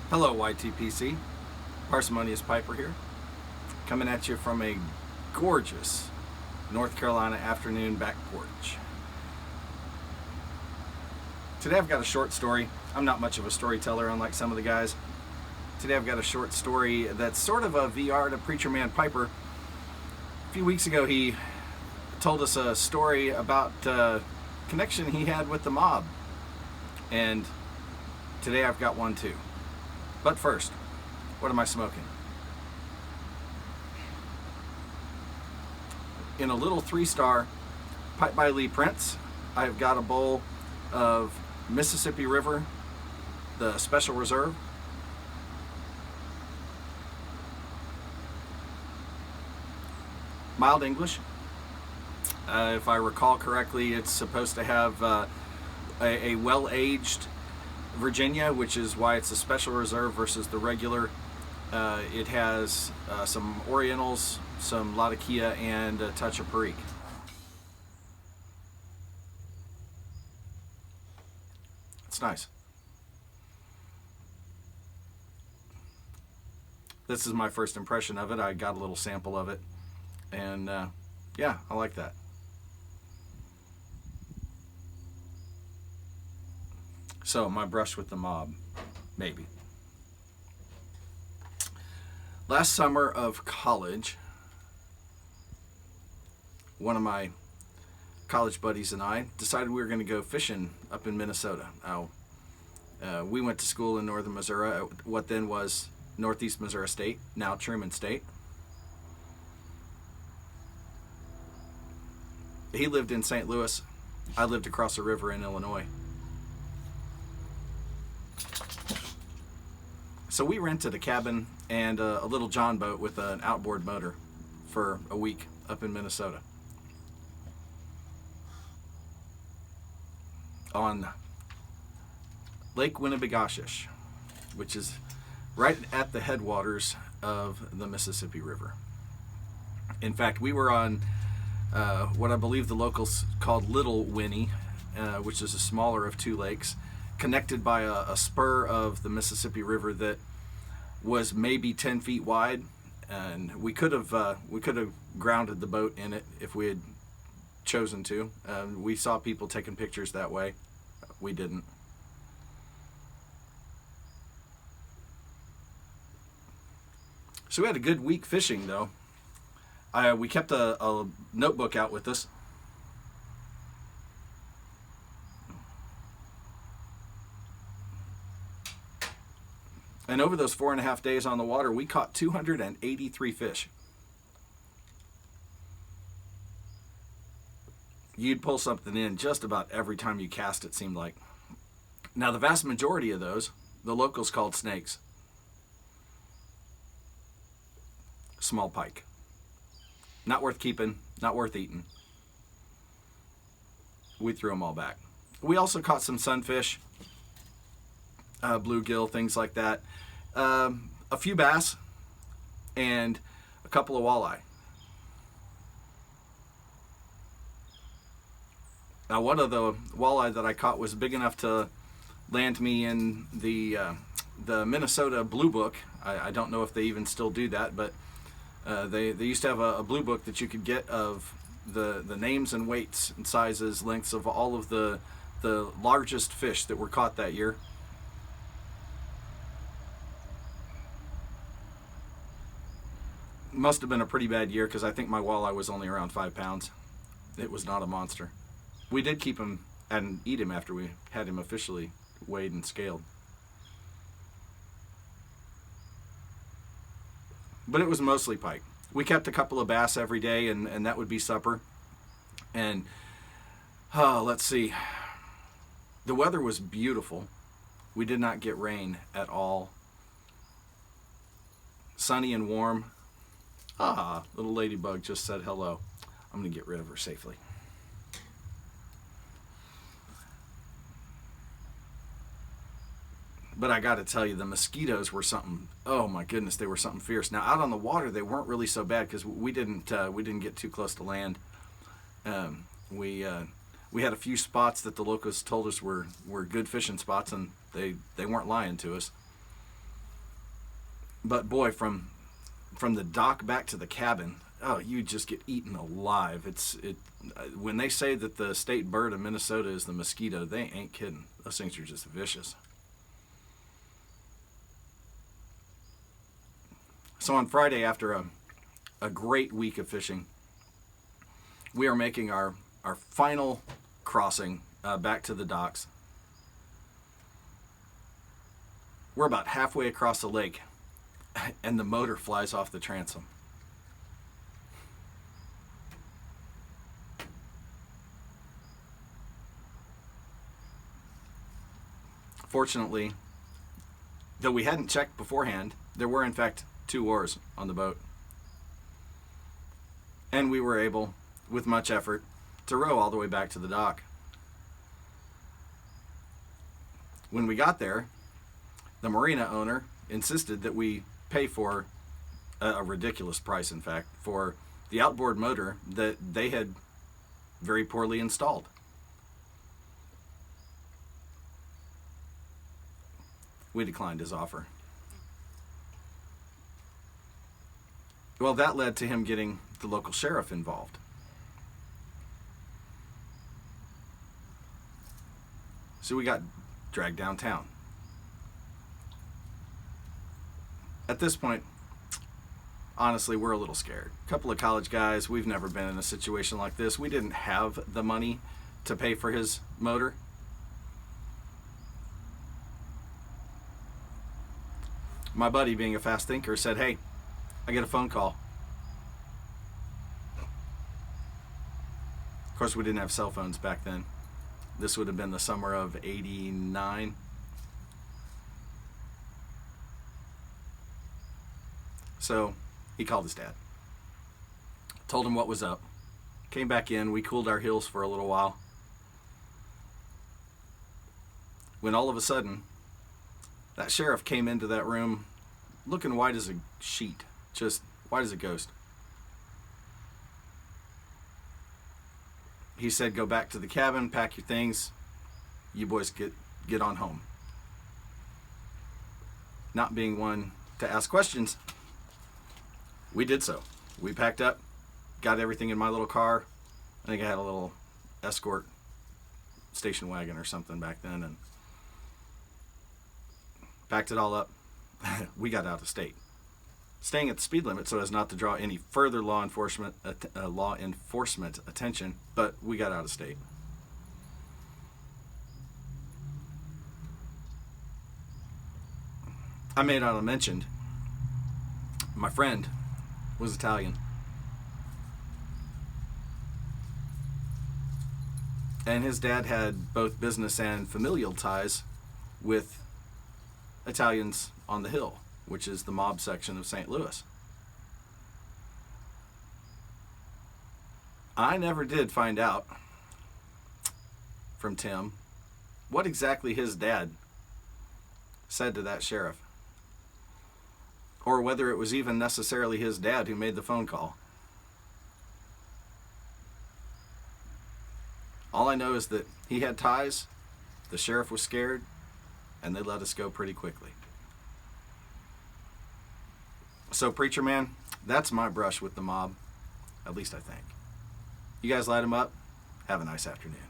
Hello, YTPC. Parsimonious Piper here, coming at you from a gorgeous North Carolina afternoon back porch. Today I've got a short story. I'm not much of a storyteller, unlike some of the guys. Today I've got a short story that's sort of a VR to Preacherman Piper. A few weeks ago he told us a story about a connection he had with the mob. And today I've got one too. But first, what am I smoking? In a little 3-star pipe by Lee Prince, I've got a bowl of Mississippi River, the Special Reserve. Mild English. If I recall correctly, it's supposed to have a well-aged Virginia, which is why it's a Special Reserve versus the regular. It has some Orientals, some Latakia, and a touch of Perique. It's nice. This is my first impression of it. I got a little sample of it, and yeah, I like that. So, my brush with the mob, maybe. Last summer of college, one of my college buddies and I decided we were going to go fishing up in Minnesota. Now, we went to school in northern Missouri, what then was Northeast Missouri State, now Truman State. He lived in St. Louis. I lived across the river in Illinois. So we rented a cabin and a little John boat with an outboard motor for a week up in Minnesota. On Lake Winnebagoshus, which is right at the headwaters of the Mississippi River. In fact, we were on what I believe the locals called Little Winnie, which is a smaller of two lakes, connected by a spur of the Mississippi River that was maybe 10 feet wide, and we could have grounded the boat in it if we had chosen to. We saw people taking pictures that way. We didn't. So we had a good week fishing, though. We kept a notebook out with us. And over those 4.5 days on the water, we caught 283 fish. You'd pull something in just about every time you cast, it seemed like. Now, the vast majority of those, the locals called snakes. Small pike. Not worth keeping, not worth eating. We threw them all back. We also caught some sunfish, bluegill, things like that. A few bass, and a couple of walleye. Now, one of the walleye that I caught was big enough to land me in the Minnesota Blue Book. I don't know if they even still do that, but they used to have a blue book that you could get of the names and weights and sizes, lengths of all of the largest fish that were caught that year. Must have been a pretty bad year because I think my walleye was only around 5 pounds. It was not a monster. We did keep him and eat him after we had him officially weighed and scaled. But it was mostly pike. We kept a couple of bass every day, and that would be supper. And, let's see. The weather was beautiful. We did not get rain at all. Sunny and warm. Little ladybug just said hello. I'm going to get rid of her safely. But I got to tell you, the mosquitoes were something. Oh my goodness, they were something fierce. Now out on the water, they weren't really so bad because we didn't get too close to land. We had a few spots that the locals told us were good fishing spots, and they weren't lying to us. But boy, from the dock back to the cabin, oh, you just get eaten alive. When they say that the state bird of Minnesota is the mosquito, they ain't kidding. Those things are just vicious. So on Friday, after a great week of fishing, we are making our final crossing back to the docks. We're about halfway across the lake, and the motor flies off the transom. Fortunately, though we hadn't checked beforehand, there were in fact 2 oars on the boat. And we were able, with much effort, to row all the way back to the dock. When we got there, the marina owner insisted that we pay for a ridiculous price, in fact, for the outboard motor that they had very poorly installed. We declined his offer. Well, that led to him getting the local sheriff involved. So we got dragged downtown. At this point, honestly, we're a little scared. A couple of college guys, we've never been in a situation like this. We didn't have the money to pay for his motor. My buddy, being a fast thinker, said, "Hey, I get a phone call." Of course, we didn't have cell phones back then. This would have been the summer of '89. So he called his dad, told him what was up, came back in. We cooled our heels for a little while, when all of a sudden that sheriff came into that room looking white as a sheet, just white as a ghost. He said, "Go back to the cabin, pack your things, you boys get on home." Not being one to ask questions, we did so. We packed up, got everything in my little car. I think I had a little Escort station wagon or something back then, and packed it all up. We got out of state, staying at the speed limit so as not to draw any further law enforcement attention, but we got out of state. I may not have mentioned, my friend was Italian. And his dad had both business and familial ties with Italians on the Hill, which is the mob section of St. Louis. I never did find out from Tim what exactly his dad said to that sheriff, or whether it was even necessarily his dad who made the phone call. All I know is that he had ties, the sheriff was scared, and they let us go pretty quickly. So, Preacher Man, that's my brush with the mob, at least I think. You guys light them up. Have a nice afternoon.